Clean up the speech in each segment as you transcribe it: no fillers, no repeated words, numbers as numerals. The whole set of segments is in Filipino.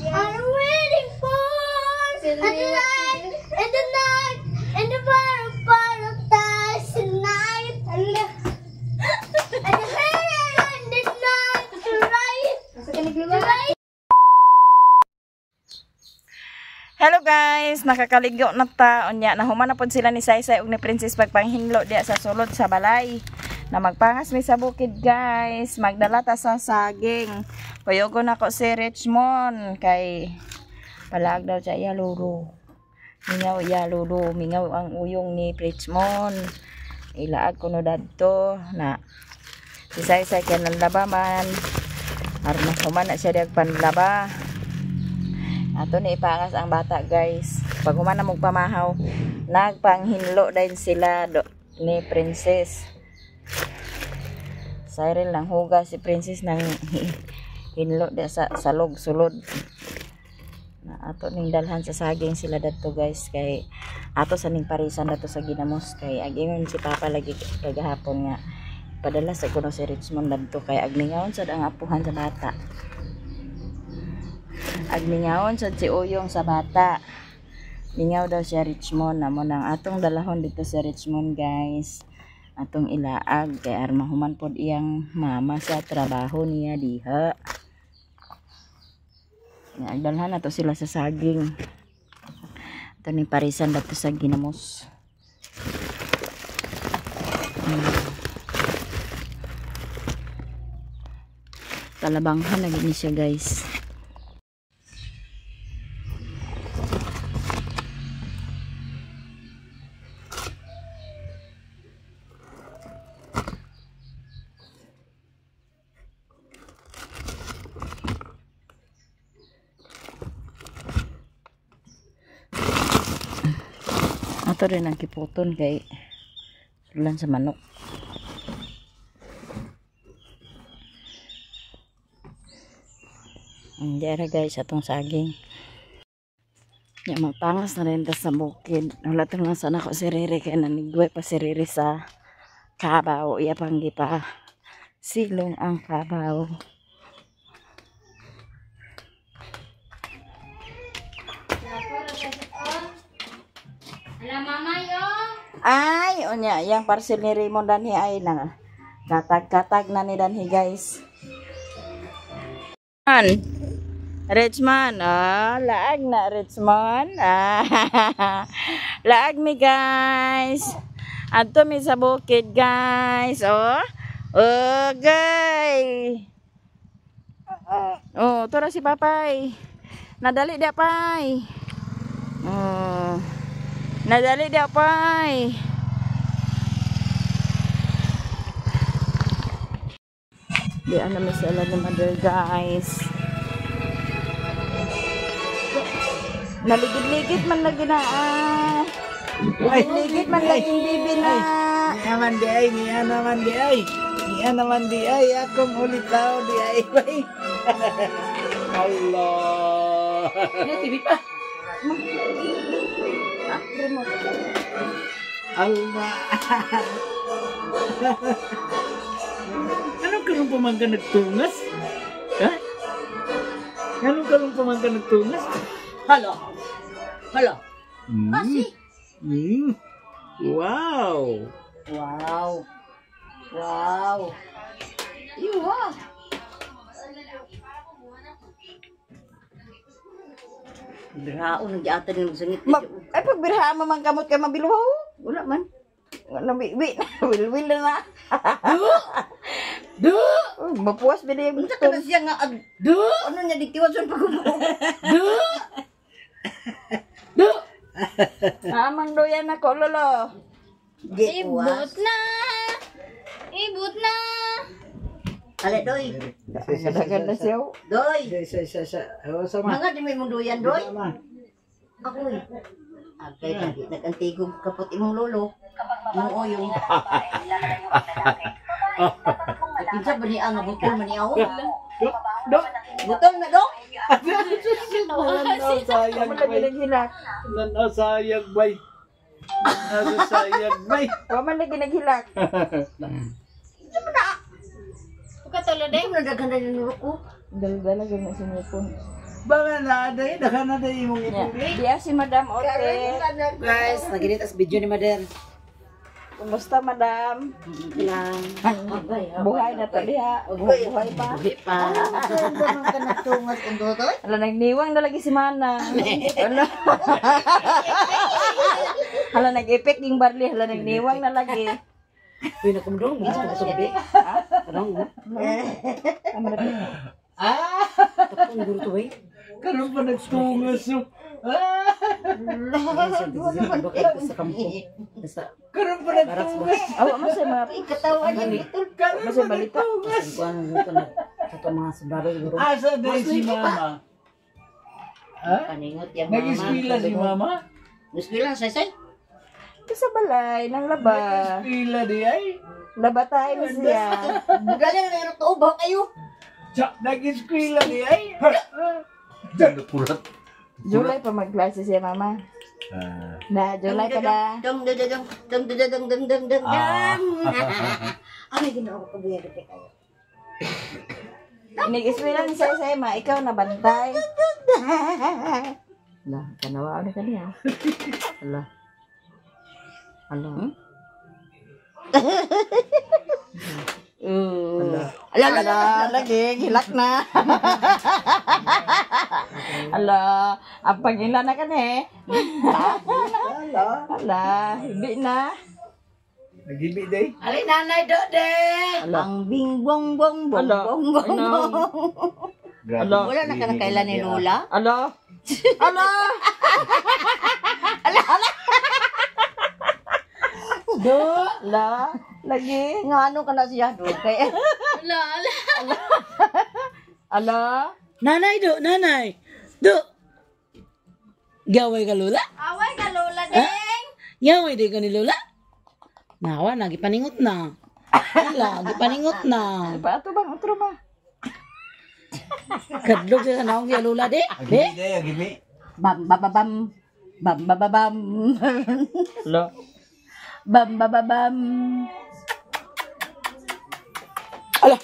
I'm waiting for the light and the night and the paradise tonight and the night to light. Hello guys, nakakaligo na ta. Unya nahuman na pod sila ni Saysay ug ni Princess pagpanghinlo diya sa sulod sa balay. Na magpangas mi sa bukid guys, magdala ta sa saging. Kuyogo na ko si Richmond kay palag daw siya luro. Mingaw luro, mingaw ang uyong ni Richmond. Ilaag ko no dadto na si Saysay kay nanlaba man. Aron human na siya diag panlaba. Ato ni ipangas ang bata guys. Pag human na magpamahaw, nagpanghinlo din sila ni Princess. Cyril lang huga si Princess nang hinlo dia sa salog sulod. Na ato ning dalhan sa saging sila dadto guys kay ato sa ning parisan dadto sa ginamos kay agingon si Papa lagi kagahapon nga padala sa kuno si Richmond dadto kay agningaon sad ang apuhan sa bata. Agningaon sad si Uyong sa bata. Ningaw daw si Richmond namo nang atong dalahon dito si Richmond guys. Atong ilaag kay armahuman pod iyang mama sa trabaho niya diha. Nagdalhan na to sila sa saging. Ito ni parisan dato sa ginamos. Talabanghan na gini siya guys. Ato rin ang kiputon kay sulan sa manok. Diyan guys atong saging. Ya magpangas na rin sa bukid. Wala tong lang sana ko si Riri kay nanigway pa si Riri sa kabaw. Iya pang gipa silong ang kabaw. Ay, onya, yang parcel ni Raymond danhi ay na katag-katag na ni danhi guys. Richmond, laag na Richmond. Laag mi guys. Adto mi sa bukid guys. Okay. Tora si Papay. Nadali dia pay. Nadali dia pay. Di ana misala ng mother guys. Naligid-ligid man lagi na Naligid man lagi bibi na. Niya naman di ay. Akong ulitaw di ay. Allah. Ini TV pa. Allah. Anong karong pamangka nagtungas? Ha? Anong karong pamangka nagtungas? Halo. Masih. Wow. Iya. Biraon di ata ning sengit. Ay pag birahan man kamot kay mabiluhaw. Wala man. Nabibi. Wil na. Du. Mapuas ba niya? Unsa ka na siya nga du. Ano niya diktiwason pag umo. Du. Amang doyan ako lolo. Ibut na. Ale doy. Ganda siya. Doy. Mga di may munduyan doy. Ako eh. Agay nag-antigog kapot imong lolo. Imong oyong. Kinsa ba ni ang butol man ni aw? Butol na do? Sayang bay. Sayang bay. Wa man lagi naghilak. ulo din. Ano naganda ng nurok ko? Dala-dala ganyan sa nipon. Baka na day, daka na day imong ipon. Diya si Madam Ote. Guys, naginit as video ni Mader. Kumusta, Madam? Lang. Buhay na to diha. Buhay pa. Buhi pa. Ano ka nagtungas kung doon? Hala, nagniwang na lagi si Mana. Hala. Hala, nag-epek yung barli. Hala, nagniwang na lagi. Uy, nakumdong. Mga sa kasabi. Anong mo? Tapos ang gusto eh. Karon pa nagtungas yo. Sa kampo. Sa Karon pa nagtungas. Awa mo sa mga Katawan niya ito. Karon Masay pa balita. nagtungas. kuan ko na sa itong mga sundalo siguro. Asa day si mama? Ha? Paningot yung mama. Nag-eskwela si mama? Nag-eskwela sa say. Ito sa balay, ng laba. Nag-eskwela di ay? Laba tayo siya. Magaling na meron to. Bawa kayo. Nag-eskwela di ay? Diyan purat. July pa magklase siya, Mama. Na, July pa na. Dong dong dong dong dong dong dong dong dong. Ay, ginawa ko kabuya dito kayo. Inig-eskwela ni Say Ma, ikaw na bantay. Ala, kanawa na kaniya. Ala. Ala. Ala, lagi, hilak na. Ala, ang pangila na ka eh. Ala, hindi na. Nagibi day? Ali nanay do de. Ala. Ang bing bong bong bong Ala. bong bong. Grabe. Ala. Wala na ka na kailan ni Lola. Ala. Ala. Do. Ala. Lagi. Ngano ka na siya do kay. Ala. Nanay do, nanay. Do. Gaway ka Lola? Away ka Lola ding. Gaway di ka ni Lola? Nawa, nagipaningot na. Wala, gipaningot na. Ba ato bang utro ba? Kadlog siya sa naong kaya Lola de. De. Agibi day, agibi. Bam bam bam bam bam bam bam. Ala. Bam bam bam bam. Ala.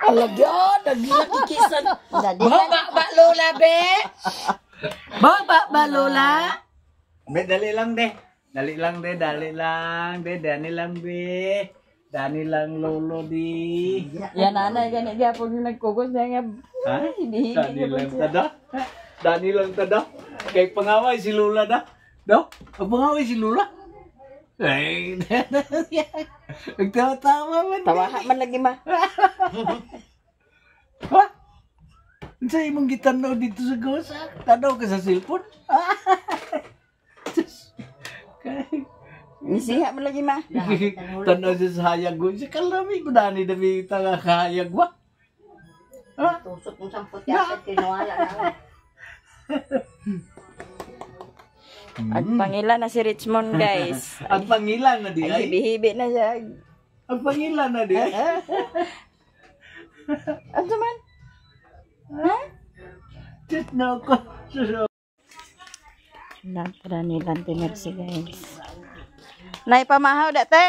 Ala gyud, naglakikisan. Ba Lola be. Ba Lola. Be, dali lang de. Dali lang de, dali lang de. Dani lang be. Dani lang lolo di. Yan nanay gani gyapon yung nagkugos niya nga. Ha? Hinihingi Dani niya lang po siya. tada. Dani lang tada. Kay pangaway si Lola da. Do? Ang pangaway si Lola. Ay, nagtawa-tawa man. Tawaha man lagi ma. Ha? Ano sa imong gitanaw dito sa gawas? Tanaw ka sa cellphone? Isiha man lagi ma. Tanaw siya sa hayag ko. Siya kalami ko dani na may tanga kahayag ba? Ha? Tusok mo sang puti at tinuwala na. At pangila na si Richmond guys. Ang pangilan na di Ay ay. hibi-hibi na siya. Ang pangilan na di ay. Ano man? Tit na ako. Nagpara nilang tinersi guys. Nay pamahaw dati.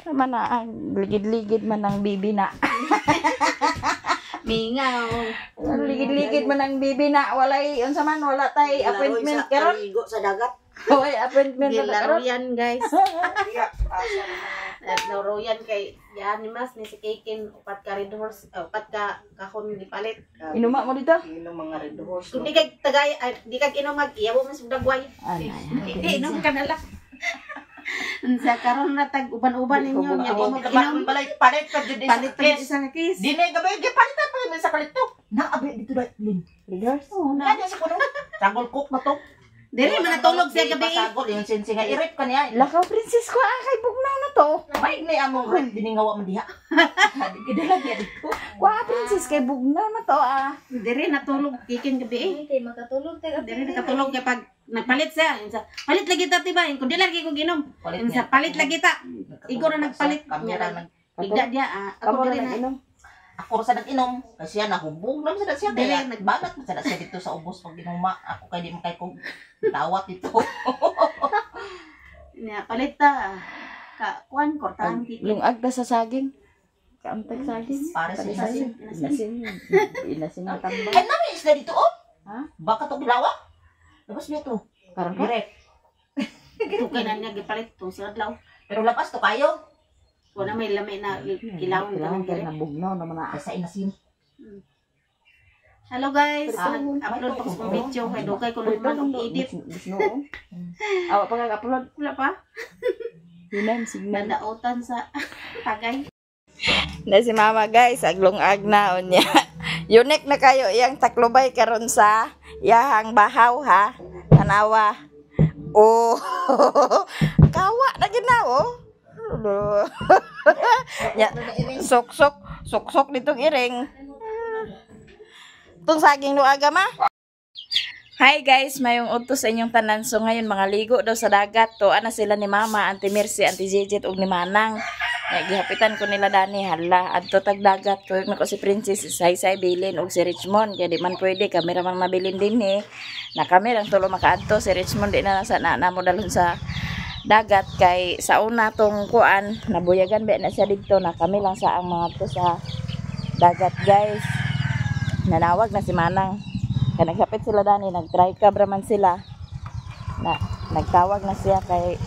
Sama na ang ligid-ligid man ang bibi na. Mingaw. Ang ligid-ligid man ang bibi na. Walay, unsa man, wala tay appointment karon. Ligo sa dagat. Hoy, appointment na Laro karon. yan guys. Laro yan kay yan ni Mas ni si Kikin upat ka red horse, upat ka kahon di palit. Inuma mo dito? Mga red horse. Kung di kay tagay di kag inom mag iyaw mo sa dagway. Di inom ka na lang. Sa karon na tag uban-uban ninyo nya di mo inom. Palit pa jud Palit pa yung isang kiss. Dine gabi gipalitan pa man sa kalito. Naabi dito na lin. Leaders? Oo na. Kanya sa kuno. Tanggol cook na to. Dili man natulog siya gabi. Pasagol yung sinsi nga irip kaniya. Lakaw princess ko kay bugnaw na to. May ni among rin diningawa man diha. Kidala diha dito. Wa princess kay bugnaw na to ah. Dili natulog Kikin gabi. Kay makatulog tay gabi. Dili nakatulog kay pag nagpalit siya. Palit lagi ta tiba. Kung di lagi ko ginom. Palit lagi ta. Igo na nagpalit. Bigda dia. Ako Kamu dili na na. inom. Ako sa nag-inom kasi siya nahubog naman sa siya Dili, kaya nagbanat sa siya dito sa ubos pag ginuma. Ako kay di man kay kog tawat dito. Nya palit ta. ka kuan kortahan kiki. Lungag ta sa saging. Kaantag saging. Para sa inasin. Inasin na tambang. Ay, namin isda dito, oh. Ha? Baka to bilawa. Labas niya to. Karon ka? Direct. Tukay na niya gipalit to sa adlaw. Pero labas to kayo. Wala may lami na kilawon ka Kailangan ng kayo dire. na bugnaw naman na. Ay, sa inasin. Hello guys, Ah, upload pa ko sa video kay dugay ko naman mag-edit. Bisnoo. Awa pa kag-upload. Wala pa. Hinay signal. Nadautan sa tagay. Na si mama guys, aglong-ag na unya. Unique na kayo iyang taklubay karon sa iyahang bahaw ha. Tanawa. Oh. Kawa na ginaw. Ya, sok-sok ditong iring. Tung saging luaga ma. Hi guys, mayong udto sa inyong tanan. So ngayon mga ligo daw sa dagat. Tuan na sila ni Mama, Auntie Mercy, Auntie Jejet ug ni Manang. Gihapitan ko nila dani hala adto tag dagat ko na ko si Princess Saysay bilin ug si Richmond kaya di man pwede kamera mang mabilin din eh. Na kami lang tulo makaadto si Richmond di na sa na mo dalon sa dagat kay sa una tong kuan nabuyagan ba na siya dito na kami lang sa ang mga to sa dagat guys. Nanawag na si Manang. Kaya naghapit sila dani, nag-try cabra man sila. Nagtawag na siya kay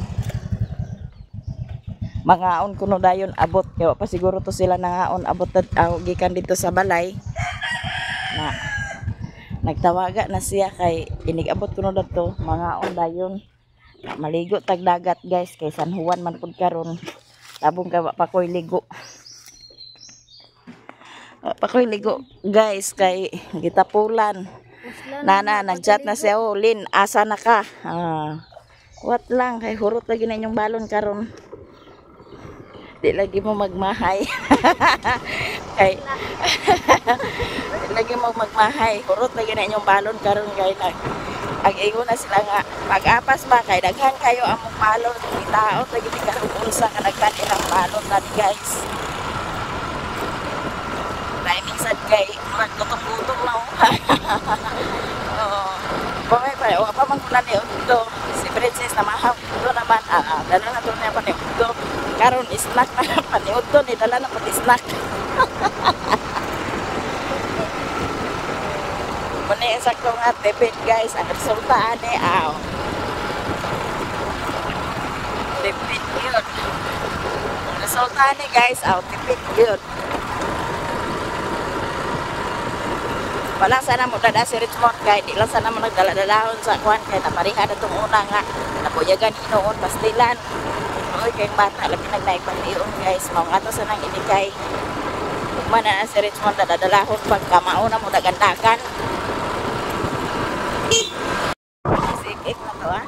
mangaon kuno dayon abot. Kaya pa siguro to sila nangaon abot gikan dito sa balay. Nagtawaga na siya kay inig-abot kuno dito mangaon dayon. Maligo tag dagat guys kay San Juan man pud karon. Tabong ka pa koy ligo. Pakoy ligo guys kay gitapulan. Nana nagchat na siya oh, Lin asa na ka? What lang kay hurot lagi na inyong balon karon. Di lagi mo magmahay. Kay di lagi mo magmahay. Hurot lagi na inyong balon karon kay ag-ingon na sila nga pag-apas ba kay daghan kayo among balon. Itaot lagi ni karon unsa ka daghan ilang balon na guys. Minsan kay murag gutom-gutom na Pamay pa, o pa mangkulan ni Udo. Si Princess na mahap. Udo naman, dala na doon niya pa ni Udo. Karon snack na pa ni Udo, ni dala na pa ni snack. Muna yung sakto nga, tipid guys. Ang resulta ani, tipid yun. Ang resulta ni guys, tipid yun. Wala sana mo dada si Richmond kay di lang sana mo nagdala-dalahon sa kuan kay napariha na itong una nga nabuyagan hinoon pastilan. Oy kay bata labi nagnaig paniyon guys mao nga to sa nang inikay. Ugma na si Richmond dala-dalahon pag kamao na mo dagandagan. Sikik na to ha.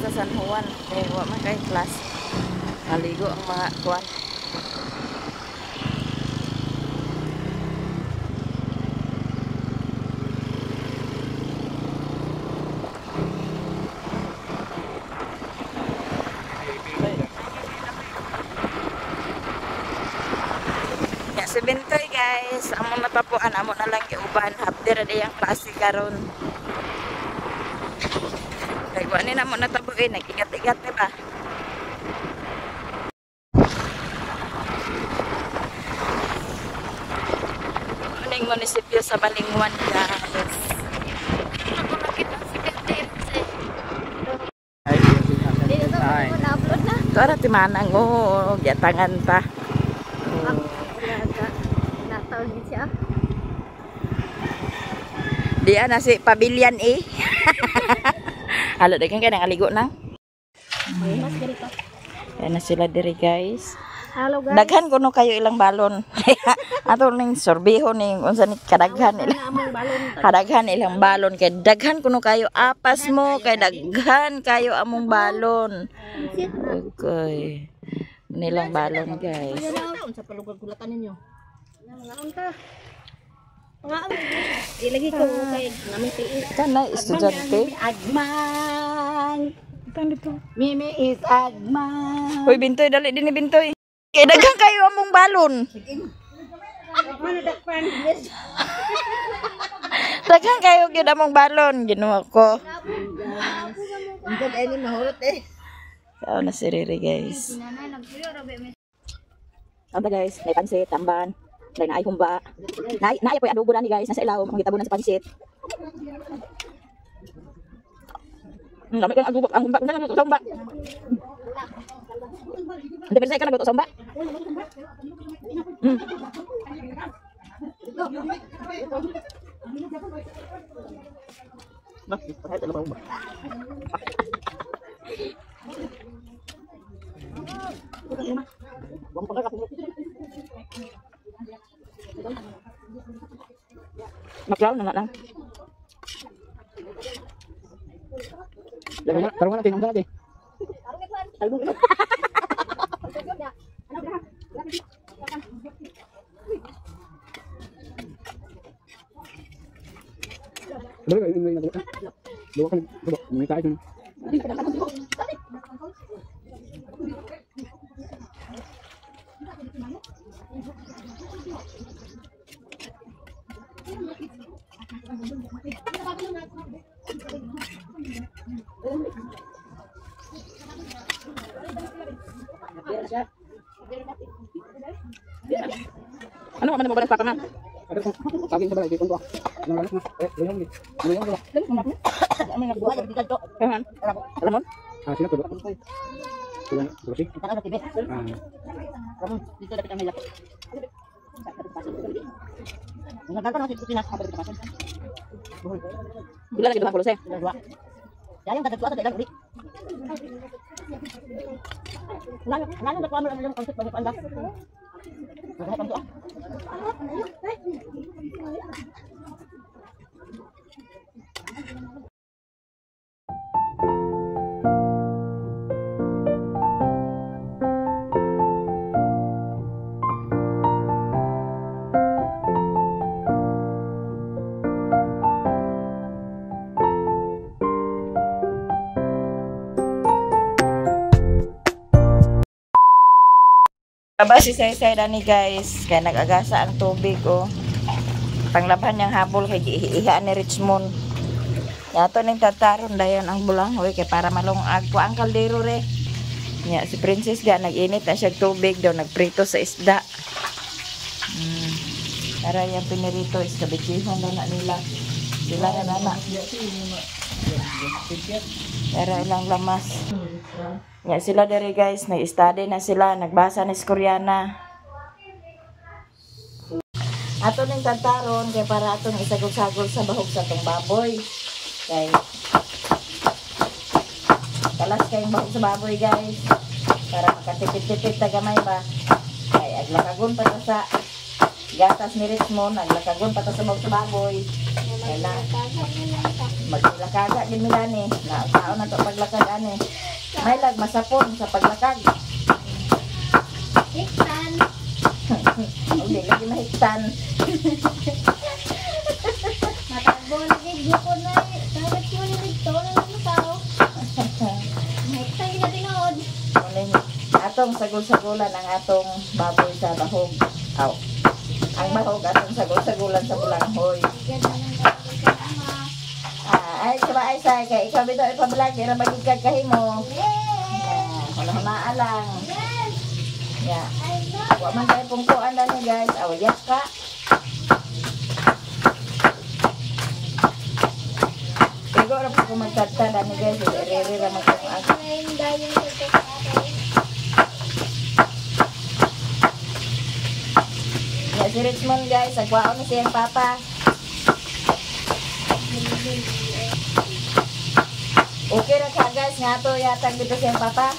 Sa San Juan kaya wa man kay class maligo ang mga kuan ya si Bintoy guys amo natapuan amo na lang giuban hapder diyang klase karon. Kaya ni namo natabuin, nag-igat-igat diba? Aning munisipyo sa Balingwan guys. Ako nakita si Katirse. Ito ti Manang giatangan ta. Natawag siya. Diya na si Pavilion eh. Halo dagan kay nang aligo na. Yan na sila diri guys. Hello guys. Daghan kuno kayo ilang balon. Ato ning sorbiho ning unsa ni kadaghan nila. Among balon. Kadaghan ilang balon kay daghan kuno kayo apas mo kay daghan kayo among balon. Okay. Nilang balon guys. Sa palugad-gulatan ninyo. Ngaon ka. Ilagi ko kay namin tiis. Kana estudyante. Agman. Mimi is Agman. Hoy Bintoy dali din ni Bintoy. Kay daghan kayo among balon. Daghan kayo gyud among balon ginuha ko. Hindi ay ni mahurot eh. Sao na si Riri guys. Anta guys, may pansit, tamban, may naay humba. Naay po adobo na ni guys, nasa ilaw, mga gitabunan sa pansit. Dami kang adobo, ang humba, sa humba. Hindi pwede ka nagluto sa humba. Maklaw na lang. Tarungan natin ang dati. Ano man mo ba nagpapa na? Saging sa balay, kung ko. Ano na? Ano yung ko? Kahan. Alamon? Ah, sino to? Tulang, tuloy. Tara na tibe. Ah, Dito dapat ang may lapot. Nagkakaroon natin ito pinas. Bila lagi doon pulo seh. Yang kadang tuwa sa dalang uli. Ngano na kuha mo lang konsep banyak anda. Naghahay kang tuwa. Aba si Saysay Dani guys, kaya nag-agasa ang tubig oh. Panglaban niyang habol kay iha ni Richmond. Yato ning tataron dayon ang bulanghoy kay para malungag ko ang kaldero re. Nya si Princess ga nag-init na siya tubig daw nagprito sa isda. Para yung pinirito is kabitsihon daw na nila. Sila na nana. Pero ilang lamas. Nya sila dere guys, nag-study na sila, nagbasa ni Koreana. Ato ning tantaron kay para atong isagol-sagol sa bahog sa tong baboy. Kay kalas kayong bahog sa baboy guys. Para makatipid-tipid na gamay ba. Kay aglakagon pa ta sa gatas ni Richmond, aglakagon pa ta sa bahog sa baboy. Kay na maglakaga din nila ni. Na tao na to paglakag ani. May lag masapon sa paglakag. Hiktan. Hindi lagi mahiktan. Matagbo lagi giko na. Dapat ko ni dito na lang tao. Hiktan na tinod. Atong sagol-sagulan ang atong baboy sa bahog. Aw. Ang bahog atong sagol-sagulan sa bulanghoy. Ganda ng tawag sa ama. Ay, saba ay say kay ikaw bito ipablog ira magigkag kahimo. Wala na lang. Ya. Wa man tay pungkuan na ni guys. Aw, yes ka. Ego ra po magkata na ni guys. Ire ra man ko ang Ngayon dahil ito sa atin. ya si Richmond guys, agwaon ni siyang papa. Okay ra ka guys, nga to yatag dito siyang papa.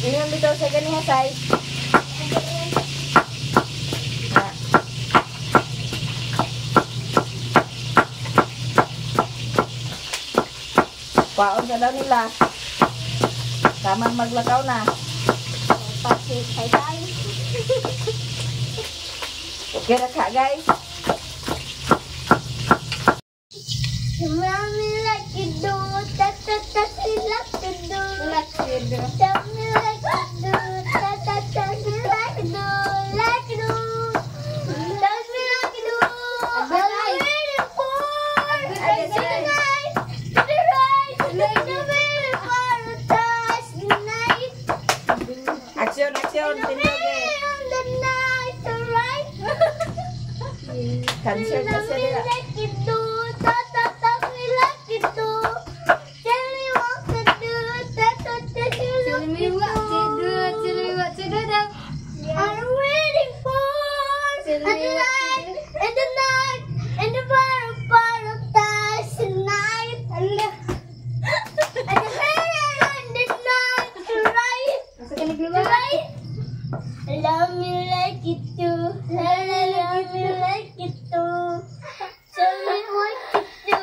Ingon bitaw sa ganiha say. Paon sa daw nila. Tamang maglakaw na. Pasig kay tayo. Okay ra ka guys. Tell me like you do, ta ta ta, me like you do. Tell me like you do, ta ta ta, me like you do, like you do. Tell me like you do. I'm waiting for the night, the right, I'm waiting for the touch the night. Action, action, tindoge. The night, the right. Cancer na siya nila. Like you do, ta ta ta, me like you do. Tell me what to do, ta ta ta, tell me what to do, tell me what to do. I'm waiting for the night, and the night, and the paradise tonight. And the night, right? Love me like you do, love me like you do. Tell me what to do,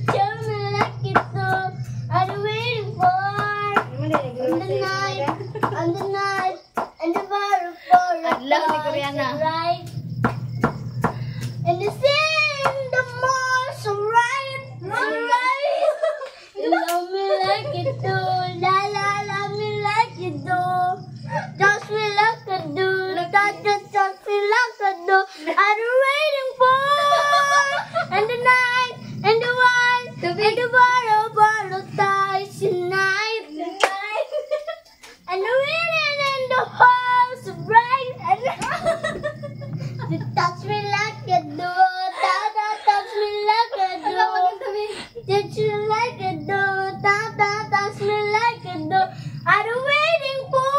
tell me like you do. I'm waiting for the night, and the night, and the paradise right. And the sing the most right, right. Love me like you do, la la, love me like you do. Touch me like I do, touch me like I do. I'm waiting for and the night, and the one, and the bottle ties tonight. And the wind and the house bright. And touch me like I do, touch me like I do. Touch me like I do, touch me like I do. I'm waiting for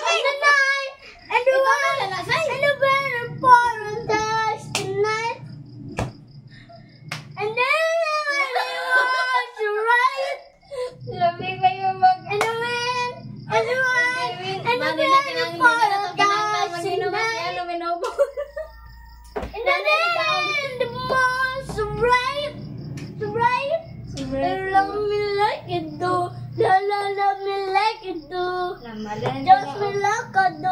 the night, and the one, and the better paradise tonight. And then I want to ride. And the wind, and the one, and the better paradise tonight. And then the most bright, bright. Love me like you do, love me like you do. Touch me like I do,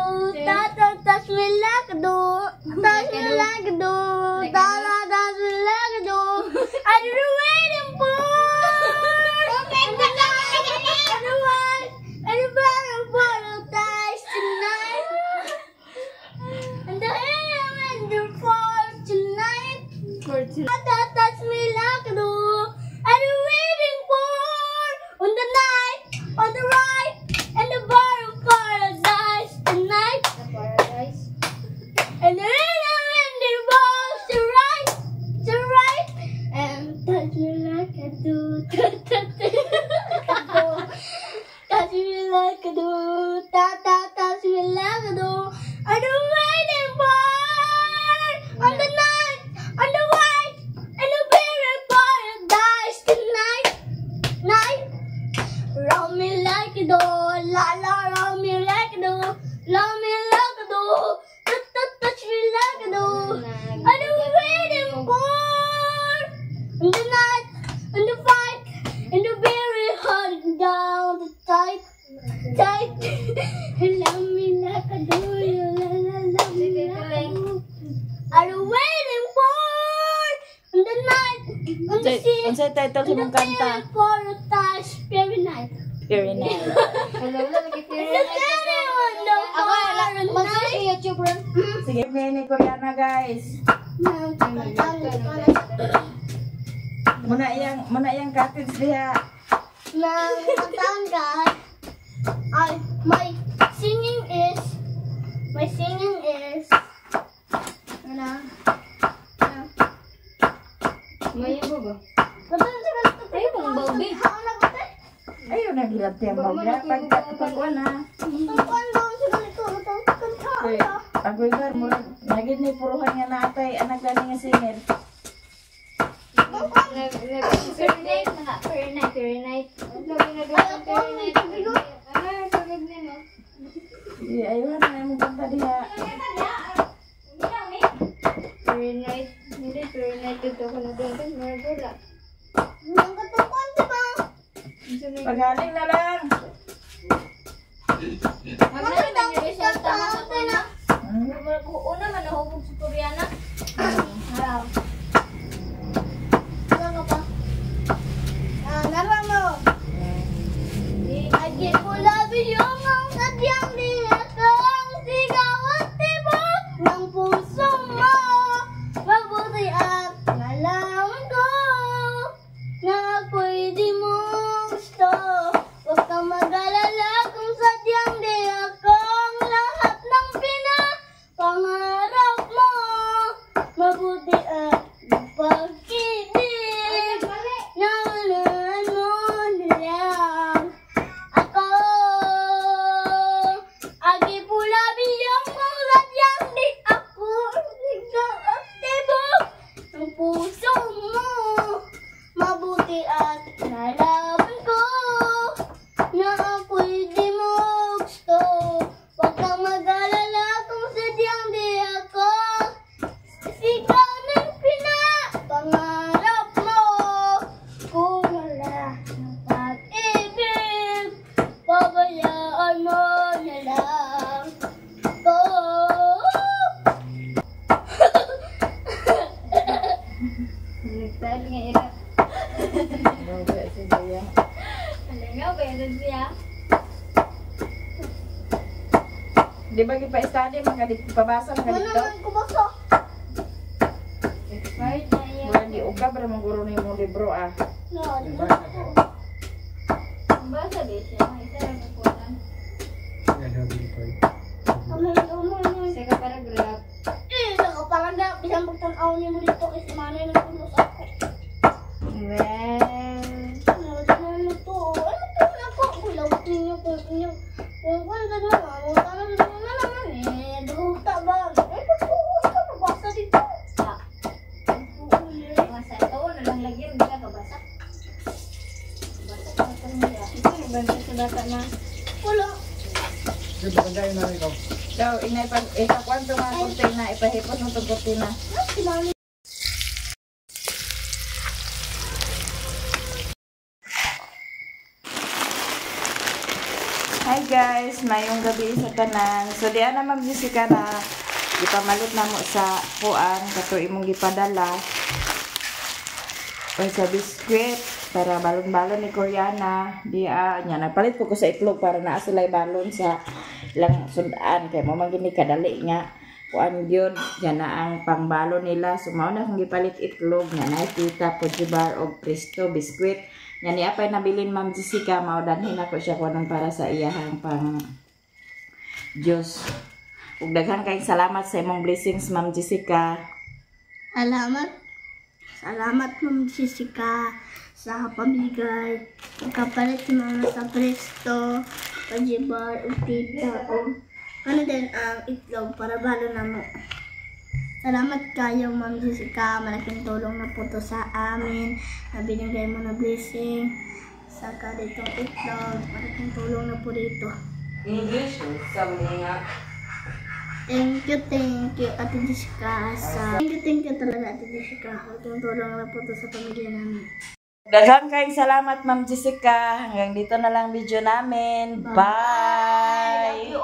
touch me like I do, touch me like I do, touch me like I do. I'm waiting for and the night, and the one, and the better paradise tonight. And the air and the fall tonight. Touch me like I do. I'm waiting for on the night, on the right, and the bottom paradise tonight. And the rhythm and the balls to right, and touch me like I do, touch me like I do, touch me like I do. I'm waiting for on the night, on the white, and the very paradise tonight, night. Love me like you do, la la, love me like you do, love me like you do, touch me like you do. I'm waiting for the night, and the fight, and the very hard down the tight, tight. Love me like I do, la la, love me like I do. I'm waiting for the night, on the sea, Unsay title sa mong kanta? for the touch, very night. Very nice. Sige, ni Koreana guys. Muna yang cottage diha. My singing is Ayaw na gilab tiyang bagya. Pagkuhan na. Pag-regar mo, naging ni puruhan nga natay, anak gani nga singer. Very night. Ayun na yung punta diha. Pagaling na lang. Una man nahubog sa Koreana. Agi pula biyong ang sadyang dinakang sigaw at tibok ng puso mo. Mabuti at nalaman ko na ako'y di mo gusto. Huwag kang mag-alala kung sadyang di ako ang lahat ng pinapangarap mo. Mabuti at pag-ibig na unahan mo na lang ako. Agi pula biyong kung sadyang di ako sigaw at tibok ng puso mo. Mabuti at nalaman ko na ako'y di mo gusto. Huwag kang mag-alala kung sadyang di ako sigaw ng pinapangarap mo. Kung wala ng pag-ibig, pabayaan mo na lang ako. Nagtali nga ira. Alingaw ba yun siya? Di ba gipa-study pabasa mga Ano dito? naman ko basa? Right? Wala di uga para maguro na yung libro ah. No, di ba ako? Basa din siya. Isa lang nakuha. Kamay mo na. Sa paragraph. Nakaparanda. Bisang magtanaw niyo mo dito kasi manay ng tulos ako. Well. Ano to? Ano to na ako? Kulawat ninyo kung inyo. Kung kung ano naman naman eh. Duhuta ba? Eh, ito ka mabasa dito. Masa ito na lang lagi. Hindi ka kabasa. Basa ka ito niya. Ito yung banda sa bata na. Wala. So, ipakwan ito mga kurtina, ipahipon mo itong kurtina. Si mami. Hi guys, mayong gabi sa kanan. So, diyan na Jessica na ipamalit na mo sa kuan kato imong gipadala. O sa biskwit para balon-balon ni Koreana. Diya nya nagpalit ko sa itlog para naa sila balon sa ilang sudan kay mo man gini kadali nga kuan gyud diyan na ang pangbalon nila. So mao na kung gipalit itlog nga nakita po bar og presto biskwit. Nya ni apay nabilin Ma'am Jessica mao danhin ako siya kuan para sa iyahang pang Diyos. Ug daghan kay salamat sa imong blessings Ma'am Jessica. Salamat Ma'am Jessica sa pamigay. Kapalit si Mama sa presto, pajibar, tita, o ano din ang itlog para balo na mo. Salamat kayo Ma'am Jessica. Malaking tulong na po to sa amin. Na binigay mo na blessing. Saka ditong itlog. Malaking tulong na po dito. English, sabi nga. Thank you Ate Jessica. Thank you talaga Ate Jessica. Malaking tulong na po to sa pamilya namin. Daghang kayong salamat Ma'am Jessica. Hanggang dito na lang video namin. Bye!